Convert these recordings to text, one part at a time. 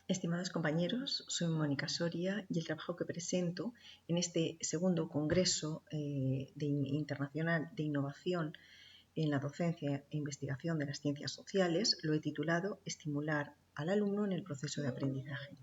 Estimados compañeros, soy Mónica Soria y el trabajo que presento en este segundo Congreso Internacional de Innovación en la Docencia e Investigación de las Ciencias Sociales lo he titulado Estimular al alumno en el proceso de aprendizaje.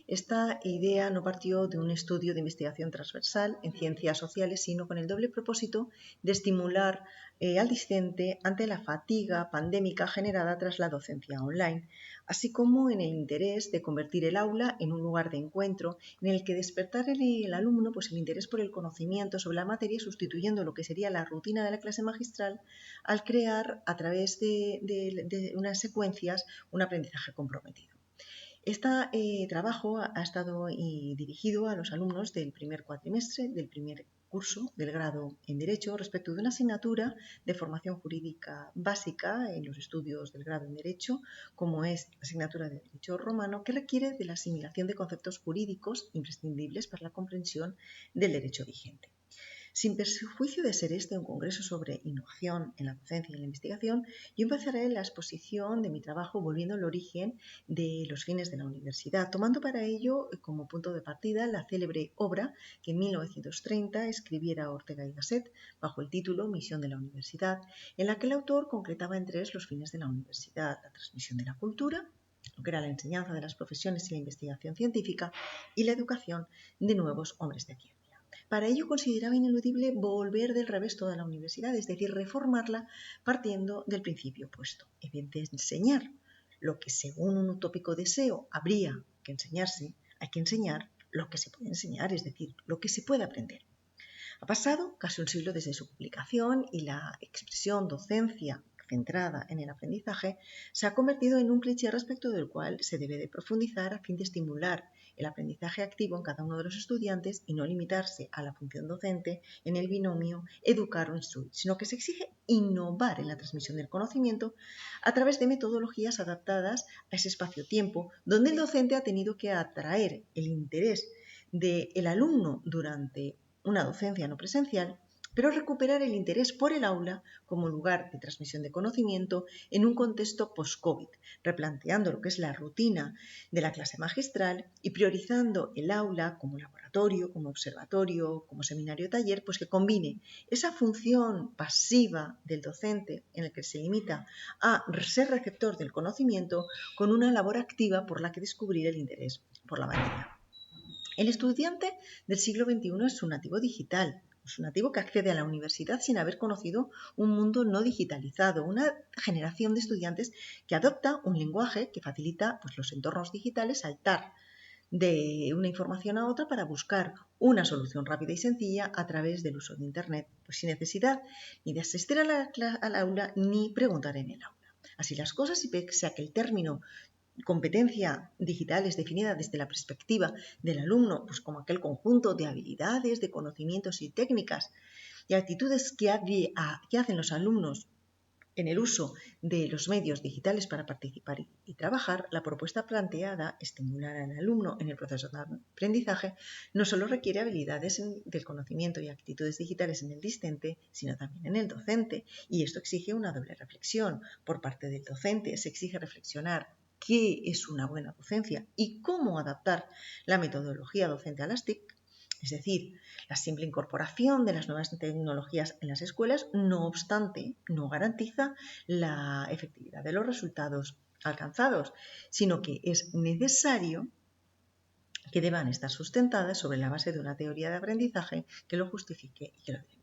Esta idea no partió de un estudio de investigación transversal en ciencias sociales, sino con el doble propósito de estimular al discente ante la fatiga pandémica generada tras la docencia online, así como en el interés de convertir el aula en un lugar de encuentro en el que despertar el alumno el interés por el conocimiento sobre la materia, sustituyendo lo que sería la rutina de la clase magistral al crear a través de unas secuencias un aprendizaje comprometido. Este trabajo ha estado dirigido a los alumnos del primer cuatrimestre del primer curso del grado en Derecho respecto de una asignatura de formación jurídica básica en los estudios del grado en Derecho, como es la asignatura de Derecho Romano, que requiere de la asimilación de conceptos jurídicos imprescindibles para la comprensión del derecho vigente. Sin perjuicio de ser este un congreso sobre innovación en la docencia y en la investigación, yo empezaré la exposición de mi trabajo volviendo al origen de los fines de la universidad, tomando para ello como punto de partida la célebre obra que en 1930 escribiera Ortega y Gasset bajo el título Misión de la Universidad, en la que el autor concretaba en tres los fines de la universidad: la transmisión de la cultura, lo que era la enseñanza de las profesiones y la investigación científica, y la educación de nuevos hombres de ciencia. Para ello consideraba ineludible volver del revés toda la universidad, es decir, reformarla partiendo del principio opuesto, en vez de enseñar lo que según un utópico deseo habría que enseñarse, hay que enseñar lo que se puede enseñar, es decir, lo que se puede aprender. Ha pasado casi un siglo desde su publicación y la expresión docencia centrada en el aprendizaje se ha convertido en un cliché respecto del cual se debe de profundizar a fin de estimular el aprendizaje activo en cada uno de los estudiantes y no limitarse a la función docente en el binomio educar o instruir, sino que se exige innovar en la transmisión del conocimiento a través de metodologías adaptadas a ese espacio-tiempo, donde el docente ha tenido que atraer el interés del alumno durante una docencia no presencial, pero recuperar el interés por el aula como lugar de transmisión de conocimiento en un contexto post-COVID, replanteando lo que es la rutina de la clase magistral y priorizando el aula como laboratorio, como observatorio, como seminario-taller, pues que combine esa función pasiva del docente en el que se limita a ser receptor del conocimiento con una labor activa por la que descubrir el interés por la materia. El estudiante del siglo XXI es un nativo digital, es un nativo que accede a la universidad sin haber conocido un mundo no digitalizado, una generación de estudiantes que adopta un lenguaje que facilita los entornos digitales, saltar de una información a otra para buscar una solución rápida y sencilla a través del uso de Internet, sin necesidad ni de asistir al aula ni preguntar en el aula. Así las cosas, y pese a que el término competencia digital es definida desde la perspectiva del alumno, como aquel conjunto de habilidades, de conocimientos y técnicas y actitudes que hacen los alumnos en el uso de los medios digitales para participar y trabajar. La propuesta planteada, estimular al alumno en el proceso de aprendizaje, no solo requiere habilidades del conocimiento y actitudes digitales en el discente, sino también en el docente. Y esto exige una doble reflexión por parte del docente. Se exige reflexionar qué es una buena docencia y cómo adaptar la metodología docente a las TIC. Es decir, la simple incorporación de las nuevas tecnologías en las escuelas, no obstante, no garantiza la efectividad de los resultados alcanzados, sino que es necesario que deban estar sustentadas sobre la base de una teoría de aprendizaje que lo justifique y que lo delimite.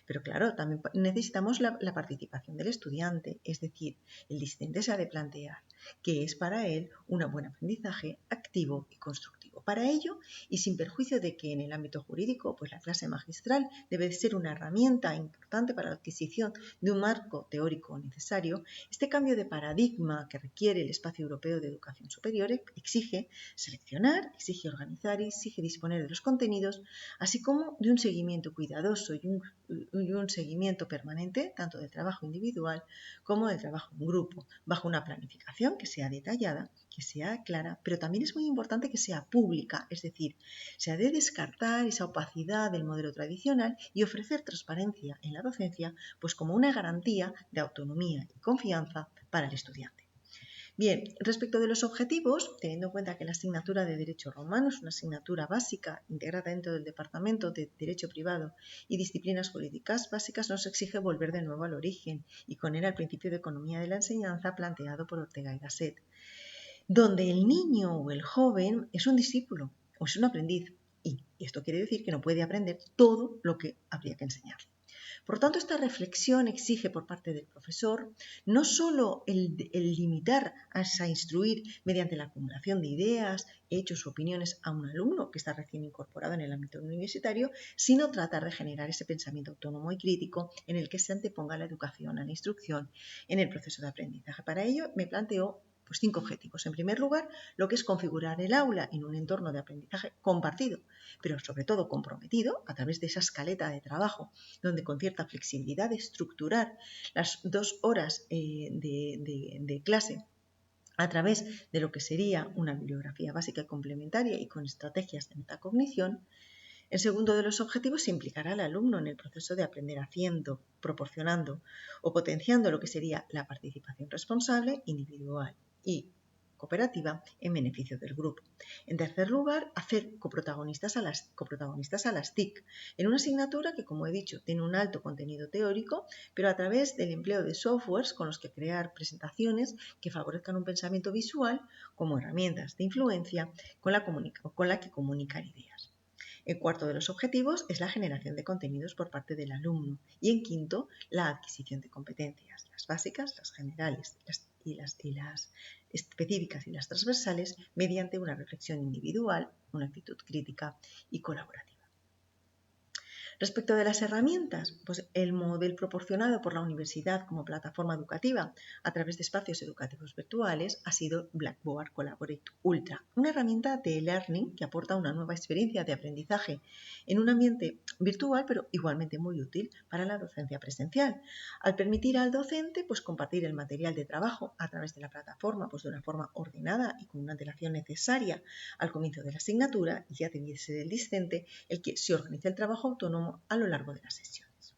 Pero claro, también necesitamos la participación del estudiante, es decir, el discente se ha de plantear que es para él un buen aprendizaje activo y constructivo. Para ello, y sin perjuicio de que en el ámbito jurídico, la clase magistral debe ser una herramienta importante para la adquisición de un marco teórico necesario, este cambio de paradigma que requiere el espacio europeo de educación superior exige seleccionar, exige organizar y exige disponer de los contenidos, así como de un seguimiento cuidadoso y un seguimiento permanente, tanto del trabajo individual como del trabajo en grupo, bajo una planificación que sea detallada, que sea clara, pero también es muy importante que sea pública, es decir, se ha de descartar esa opacidad del modelo tradicional y ofrecer transparencia en la docencia, como una garantía de autonomía y confianza para el estudiante. Bien, respecto de los objetivos, teniendo en cuenta que la asignatura de Derecho Romano es una asignatura básica integrada dentro del Departamento de Derecho Privado y Disciplinas Jurídicas Básicas, nos exige volver de nuevo al origen y con él al principio de economía de la enseñanza planteado por Ortega y Gasset, donde el niño o el joven es un discípulo o es un aprendiz y esto quiere decir que no puede aprender todo lo que habría que enseñar. Por tanto, esta reflexión exige por parte del profesor no solo el limitar a instruir mediante la acumulación de ideas, hechos u opiniones a un alumno que está recién incorporado en el ámbito universitario, sino tratar de generar ese pensamiento autónomo y crítico en el que se anteponga la educación a la instrucción en el proceso de aprendizaje. Para ello me planteo 5 objetivos. En primer lugar, lo que es configurar el aula en un entorno de aprendizaje compartido, pero sobre todo comprometido a través de esa escaleta de trabajo, donde con cierta flexibilidad de estructurar las 2 horas de clase a través de lo que sería una bibliografía básica y complementaria y con estrategias de metacognición. El segundo de los objetivos implicará al alumno en el proceso de aprender haciendo, proporcionando o potenciando lo que sería la participación responsable, individual y cooperativa en beneficio del grupo. En tercer lugar, hacer coprotagonistas a las TIC, en una asignatura que, como he dicho, tiene un alto contenido teórico, pero a través del empleo de softwares con los que crear presentaciones que favorezcan un pensamiento visual como herramientas de influencia con la que comunicar ideas. El cuarto de los objetivos es la generación de contenidos por parte del alumno y en quinto, la adquisición de competencias, las básicas, las generales y las específicas y las transversales mediante una reflexión individual, una actitud crítica y colaborativa. Respecto de las herramientas, pues el modelo proporcionado por la universidad como plataforma educativa a través de espacios educativos virtuales ha sido Blackboard Collaborate Ultra, una herramienta de e-learning que aporta una nueva experiencia de aprendizaje en un ambiente virtual, pero igualmente muy útil para la docencia presencial, al permitir al docente pues compartir el material de trabajo a través de la plataforma pues de una forma ordenada y con una antelación necesaria al comienzo de la asignatura, y ya debiese del discente el que se organice el trabajo autónomo a lo largo de las sesiones.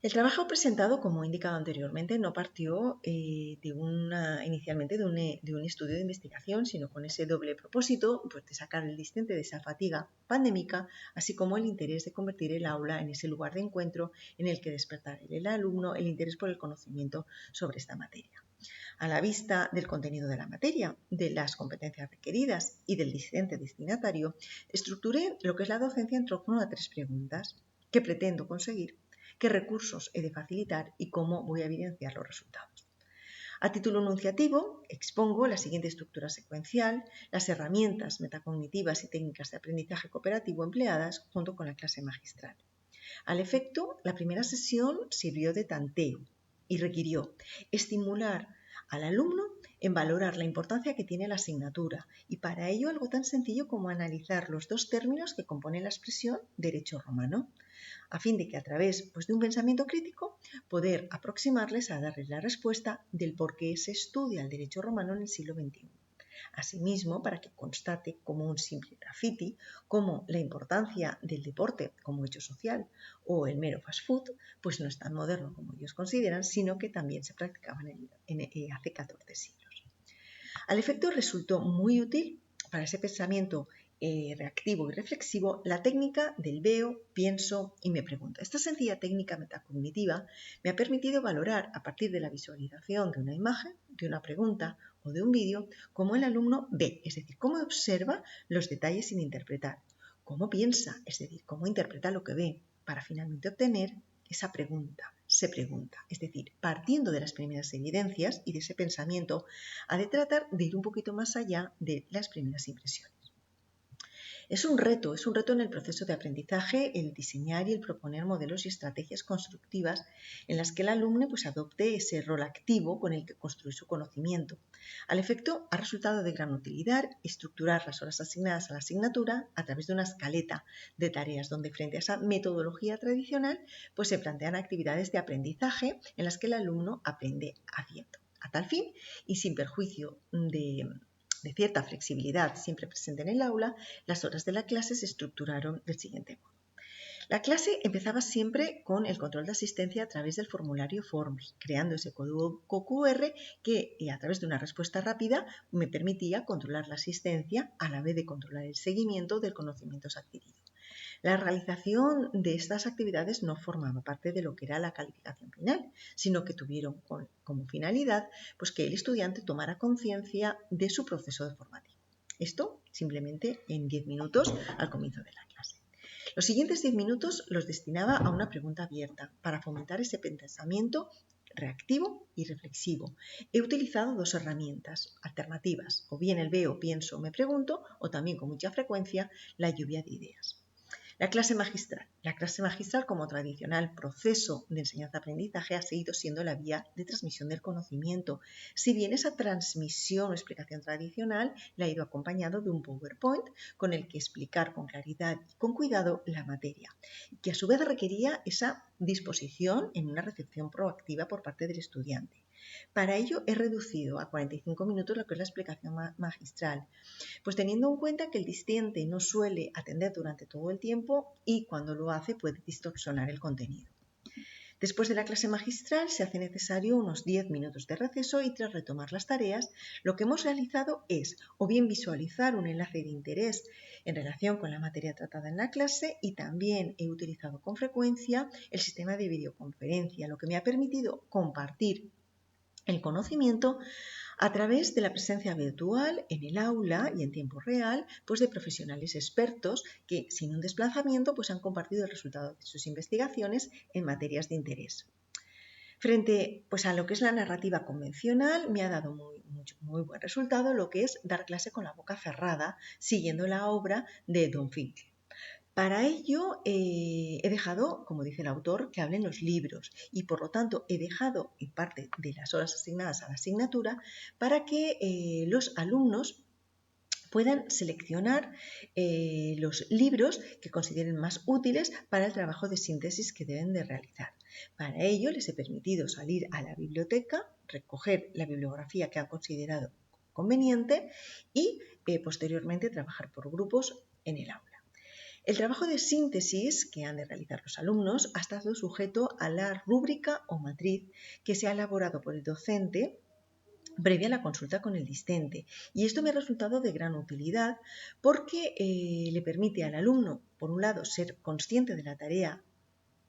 El trabajo presentado, como he indicado anteriormente, no partió inicialmente de un estudio de investigación, sino con ese doble propósito pues, de sacar el discente de esa fatiga pandémica, así como el interés de convertir el aula en ese lugar de encuentro en el que despertar en el alumno el interés por el conocimiento sobre esta materia. A la vista del contenido de la materia, de las competencias requeridas y del discente destinatario, estructuré lo que es la docencia en torno a 3 preguntas. ¿Qué pretendo conseguir? ¿Qué recursos he de facilitar? ¿Y cómo voy a evidenciar los resultados? A título enunciativo, expongo la siguiente estructura secuencial, las herramientas metacognitivas y técnicas de aprendizaje cooperativo empleadas junto con la clase magistral. Al efecto, la primera sesión sirvió de tanteo y requirió estimular al alumno en valorar la importancia que tiene la asignatura y para ello algo tan sencillo como analizar los 2 términos que componen la expresión derecho romano, a fin de que a través de un pensamiento crítico poder aproximarles a darles la respuesta del por qué se estudia el derecho romano en el siglo XXI. Asimismo, para que constate como un simple graffiti, como la importancia del deporte como hecho social o el mero fast food, pues no es tan moderno como ellos consideran, sino que también se practicaba hace 14 siglos. Al efecto resultó muy útil para ese pensamiento reactivo y reflexivo la técnica del veo, pienso y me pregunto. Esta sencilla técnica metacognitiva me ha permitido valorar a partir de la visualización de una imagen, de una pregunta o de un vídeo, cómo el alumno ve, es decir, cómo observa los detalles sin interpretar, cómo piensa, es decir, cómo interpreta lo que ve, para finalmente obtener esa pregunta, se pregunta. Es decir, partiendo de las primeras evidencias y de ese pensamiento, ha de tratar de ir un poquito más allá de las primeras impresiones. Es un reto en el proceso de aprendizaje el diseñar y el proponer modelos y estrategias constructivas en las que el alumno adopte ese rol activo con el que construir su conocimiento. Al efecto, ha resultado de gran utilidad estructurar las horas asignadas a la asignatura a través de una escaleta de tareas donde frente a esa metodología tradicional se plantean actividades de aprendizaje en las que el alumno aprende haciendo. A tal fin, y sin perjuicio de cierta flexibilidad siempre presente en el aula, las horas de la clase se estructuraron del siguiente modo. La clase empezaba siempre con el control de asistencia a través del formulario Forms, creando ese código QR que a través de una respuesta rápida me permitía controlar la asistencia a la vez de controlar el seguimiento del conocimiento adquirido. La realización de estas actividades no formaba parte de lo que era la calificación final, sino que tuvieron como finalidad pues, que el estudiante tomara conciencia de su proceso formativo. Esto simplemente en 10 minutos al comienzo de la clase. Los siguientes 10 minutos los destinaba a una pregunta abierta para fomentar ese pensamiento reactivo y reflexivo. He utilizado dos herramientas alternativas, o bien el veo, pienso, me pregunto, o también con mucha frecuencia la lluvia de ideas. La clase magistral. La clase magistral, como tradicional proceso de enseñanza-aprendizaje, ha seguido siendo la vía de transmisión del conocimiento, si bien esa transmisión o explicación tradicional la ha ido acompañado de un PowerPoint con el que explicar con claridad y con cuidado la materia, que a su vez requería esa disposición en una recepción proactiva por parte del estudiante. Para ello he reducido a 45 minutos lo que es la explicación magistral, pues teniendo en cuenta que el discente no suele atender durante todo el tiempo y cuando lo hace puede distorsionar el contenido. Después de la clase magistral se hace necesario unos 10 minutos de receso y tras retomar las tareas, lo que hemos realizado es o bien visualizar un enlace de interés en relación con la materia tratada en la clase y también he utilizado con frecuencia el sistema de videoconferencia, lo que me ha permitido compartir el conocimiento a través de la presencia virtual en el aula y en tiempo real, pues de profesionales expertos que sin un desplazamiento pues han compartido el resultado de sus investigaciones en materias de interés. Frente pues, a lo que es la narrativa convencional, me ha dado muy buen resultado lo que es dar clase con la boca cerrada, siguiendo la obra de Don Finkel. Para ello he dejado, como dice el autor, que hablen los libros y por lo tanto he dejado en parte de las horas asignadas a la asignatura para que los alumnos puedan seleccionar los libros que consideren más útiles para el trabajo de síntesis que deben de realizar. Para ello les he permitido salir a la biblioteca, recoger la bibliografía que han considerado conveniente y posteriormente trabajar por grupos en el aula. El trabajo de síntesis que han de realizar los alumnos ha estado sujeto a la rúbrica o matriz que se ha elaborado por el docente previa a la consulta con el discente. Y esto me ha resultado de gran utilidad porque le permite al alumno, por un lado, ser consciente de la tarea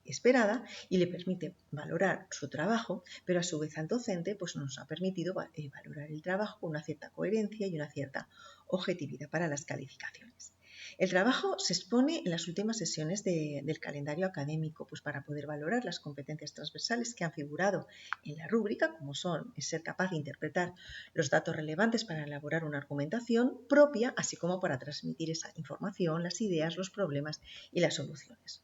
esperada y le permite valorar su trabajo, pero a su vez al docente pues nos ha permitido valorar el trabajo con una cierta coherencia y una cierta objetividad para las calificaciones. El trabajo se expone en las últimas sesiones del calendario académico, pues para poder valorar las competencias transversales que han figurado en la rúbrica, como son ser capaz de interpretar los datos relevantes para elaborar una argumentación propia, así como para transmitir esa información, las ideas, los problemas y las soluciones.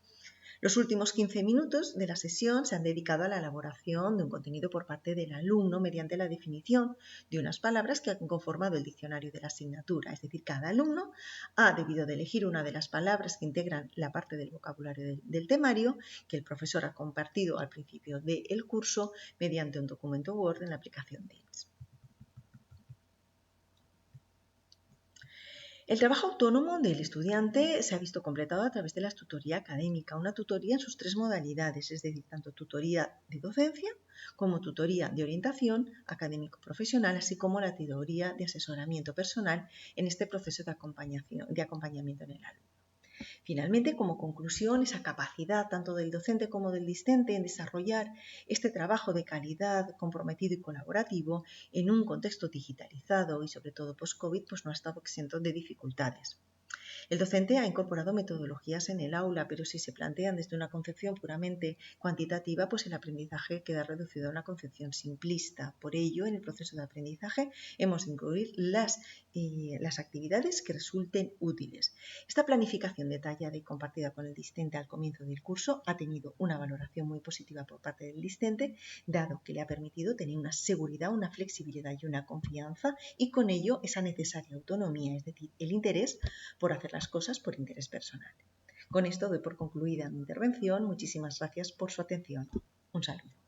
Los últimos 15 minutos de la sesión se han dedicado a la elaboración de un contenido por parte del alumno mediante la definición de unas palabras que han conformado el diccionario de la asignatura. Es decir, cada alumno ha debido de elegir una de las palabras que integran la parte del vocabulario del temario que el profesor ha compartido al principio del curso mediante un documento Word en la aplicación Teams. El trabajo autónomo del estudiante se ha visto completado a través de la tutoría académica, una tutoría en sus tres modalidades, es decir, tanto tutoría de docencia como tutoría de orientación académico-profesional, así como la tutoría de asesoramiento personal en este proceso de acompañamiento en el alumno. Finalmente, como conclusión, esa capacidad tanto del docente como del discente en desarrollar este trabajo de calidad comprometido y colaborativo en un contexto digitalizado y sobre todo post-COVID, pues no ha estado exento de dificultades. El docente ha incorporado metodologías en el aula, pero si se plantean desde una concepción puramente cuantitativa, pues el aprendizaje queda reducido a una concepción simplista. Por ello, en el proceso de aprendizaje hemos de incluir las actividades que resulten útiles. Esta planificación detallada y compartida con el discente al comienzo del curso ha tenido una valoración muy positiva por parte del discente, dado que le ha permitido tener una seguridad, una flexibilidad y una confianza y con ello esa necesaria autonomía, es decir, el interés por hacer las cosas por interés personal. Con esto doy por concluida mi intervención. Muchísimas gracias por su atención. Un saludo.